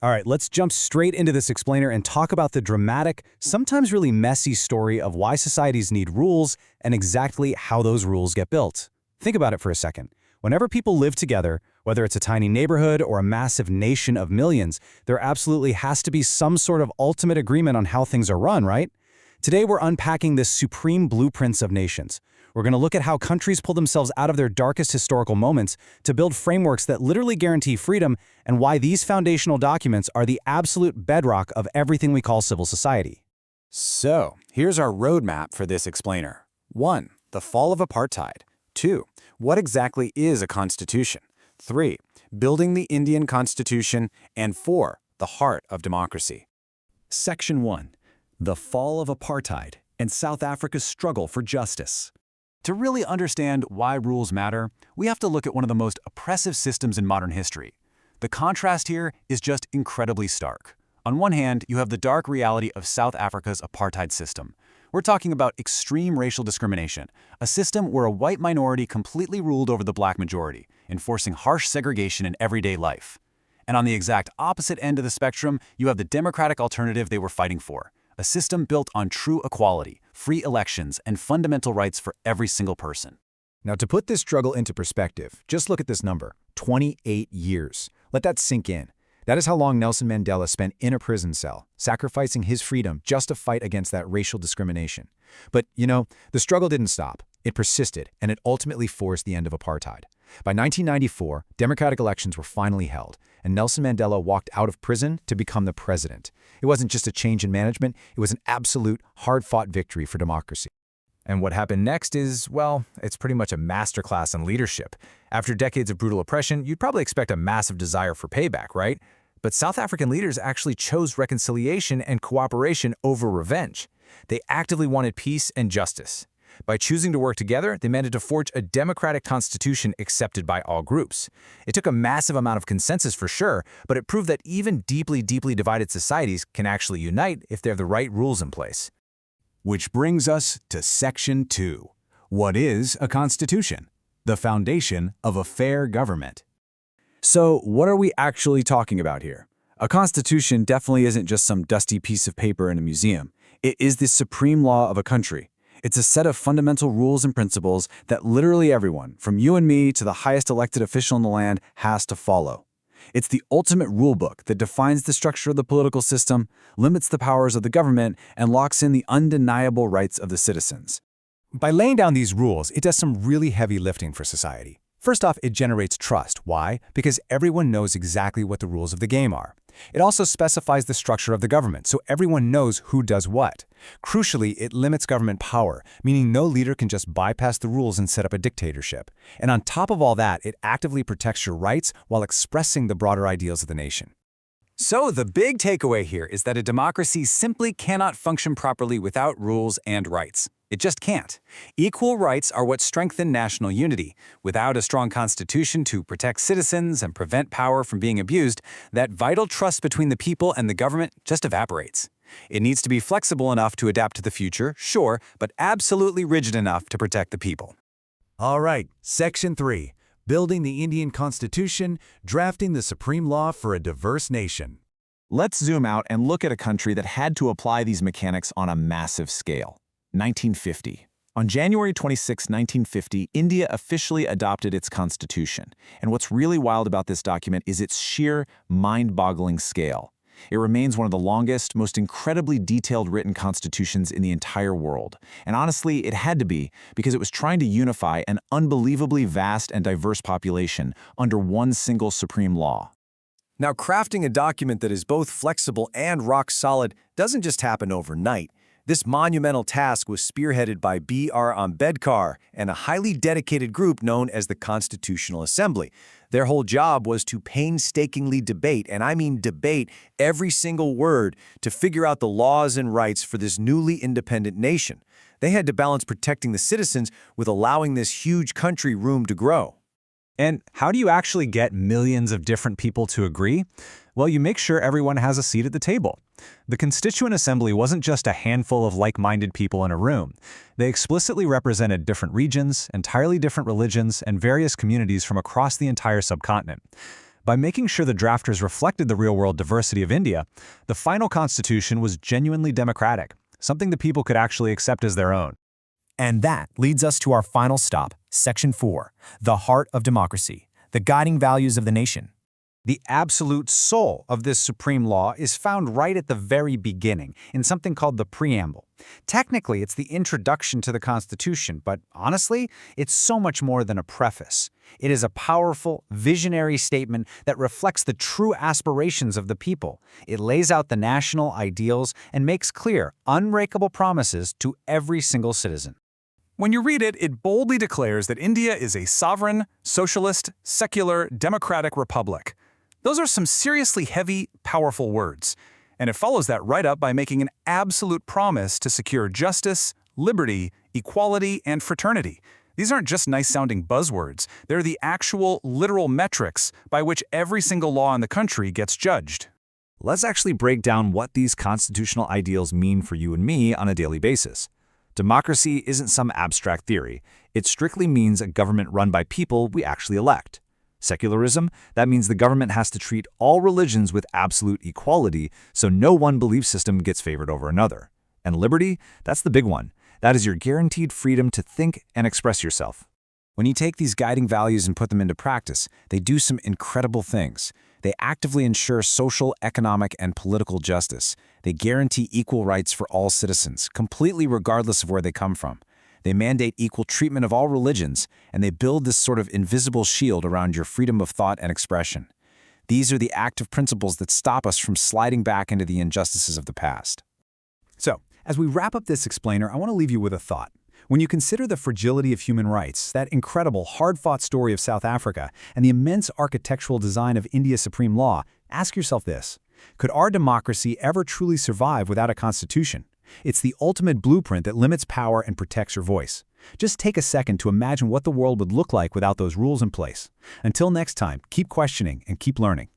All right, let's jump straight into this explainer and talk about the dramatic, sometimes really messy story of why societies need rules and exactly how those rules get built. Think about it for a second. Whenever people live together, whether it's a tiny neighborhood or a massive nation of millions, there absolutely has to be some sort of ultimate agreement on how things are run, right? Today, we're unpacking this supreme blueprints of nations. We're going to look at how countries pull themselves out of their darkest historical moments to build frameworks that literally guarantee freedom, and why these foundational documents are the absolute bedrock of everything we call civil society. So, here's our roadmap for this explainer. 1. The fall of apartheid. 2. What exactly is a constitution? 3. Building the Indian Constitution. And 4. The heart of democracy. Section 1. The fall of apartheid and South Africa's struggle for justice. To really understand why rules matter, we have to look at one of the most oppressive systems in modern history. The contrast here is just incredibly stark. On one hand, you have the dark reality of South Africa's apartheid system. We're talking about extreme racial discrimination, a system where a white minority completely ruled over the black majority, enforcing harsh segregation in everyday life. And on the exact opposite end of the spectrum, you have the democratic alternative they were fighting for, a system built on true equality, free elections, and fundamental rights for every single person. Now, to put this struggle into perspective, just look at this number, 28 years. Let that sink in. That is how long Nelson Mandela spent in a prison cell, sacrificing his freedom just to fight against that racial discrimination. But, the struggle didn't stop. It persisted, and it ultimately forced the end of apartheid. By 1994, democratic elections were finally held, and Nelson Mandela walked out of prison to become the president. It wasn't just a change in management, it was an absolute, hard-fought victory for democracy. And what happened next is, well, it's pretty much a masterclass in leadership. After decades of brutal oppression, you'd probably expect a massive desire for payback, right? But South African leaders actually chose reconciliation and cooperation over revenge. They actively wanted peace and justice. By choosing to work together, they managed to forge a democratic constitution accepted by all groups. It took a massive amount of consensus for sure, but it proved that even deeply divided societies can actually unite if they have the right rules in place. Which brings us to Section 2. What is a constitution? The foundation of a fair government. So, what are we actually talking about here? A constitution definitely isn't just some dusty piece of paper in a museum. It is the supreme law of a country. It's a set of fundamental rules and principles that literally everyone, from you and me to the highest elected official in the land, has to follow. It's the ultimate rulebook that defines the structure of the political system, limits the powers of the government, and locks in the undeniable rights of the citizens. By laying down these rules, it does some really heavy lifting for society. First off, it generates trust. Why? Because everyone knows exactly what the rules of the game are. It also specifies the structure of the government, so everyone knows who does what. Crucially, it limits government power, meaning no leader can just bypass the rules and set up a dictatorship. And on top of all that, it actively protects your rights while expressing the broader ideals of the nation. So the big takeaway here is that a democracy simply cannot function properly without rules and rights. It just can't. Equal rights are what strengthen national unity. Without a strong constitution to protect citizens and prevent power from being abused, that vital trust between the people and the government just evaporates. It needs to be flexible enough to adapt to the future, sure, but absolutely rigid enough to protect the people. All right, Section 3. Building the Indian Constitution, drafting the supreme law for a diverse nation. Let's zoom out and look at a country that had to apply these mechanics on a massive scale. 1950. On January 26, 1950, India officially adopted its constitution. And what's really wild about this document is its sheer, mind-boggling scale. It remains one of the longest, most incredibly detailed written constitutions in the entire world. And honestly, it had to be, because it was trying to unify an unbelievably vast and diverse population under one single supreme law. Now, crafting a document that is both flexible and rock solid doesn't just happen overnight. This monumental task was spearheaded by B.R. Ambedkar and a highly dedicated group known as the Constitutional Assembly. Their whole job was to painstakingly debate, and I mean debate, every single word to figure out the laws and rights for this newly independent nation. They had to balance protecting the citizens with allowing this huge country room to grow. And how do you actually get millions of different people to agree? Well, you make sure everyone has a seat at the table. The Constituent Assembly wasn't just a handful of like-minded people in a room. They explicitly represented different regions, entirely different religions, and various communities from across the entire subcontinent. By making sure the drafters reflected the real-world diversity of India, the final constitution was genuinely democratic, something the people could actually accept as their own. And that leads us to our final stop, Section 4, the heart of democracy, the guiding values of the nation. The absolute soul of this supreme law is found right at the very beginning, in something called the Preamble. Technically, it's the introduction to the Constitution, but honestly, it's so much more than a preface. It is a powerful, visionary statement that reflects the true aspirations of the people. It lays out the national ideals and makes clear, unbreakable promises to every single citizen. When you read it, it boldly declares that India is a sovereign, socialist, secular, democratic republic. Those are some seriously heavy, powerful words, and it follows that right up by making an absolute promise to secure justice, liberty, equality, and fraternity. These aren't just nice-sounding buzzwords. They're the actual, literal metrics by which every single law in the country gets judged. Let's actually break down what these constitutional ideals mean for you and me on a daily basis. Democracy isn't some abstract theory. It strictly means a government run by people we actually elect. Secularism, that means the government has to treat all religions with absolute equality, so no one belief system gets favored over another. And liberty, that's the big one. That is your guaranteed freedom to think and express yourself. When you take these guiding values and put them into practice, they do some incredible things. They actively ensure social, economic, and political justice. They guarantee equal rights for all citizens, completely regardless of where they come from. They mandate equal treatment of all religions, and they build this sort of invisible shield around your freedom of thought and expression. These are the active principles that stop us from sliding back into the injustices of the past. So, as we wrap up this explainer, I want to leave you with a thought. When you consider the fragility of human rights, that incredible, hard-fought story of South Africa, and the immense architectural design of India's supreme law, ask yourself this: could our democracy ever truly survive without a constitution? It's the ultimate blueprint that limits power and protects your voice. Just take a second to imagine what the world would look like without those rules in place. Until next time, keep questioning and keep learning.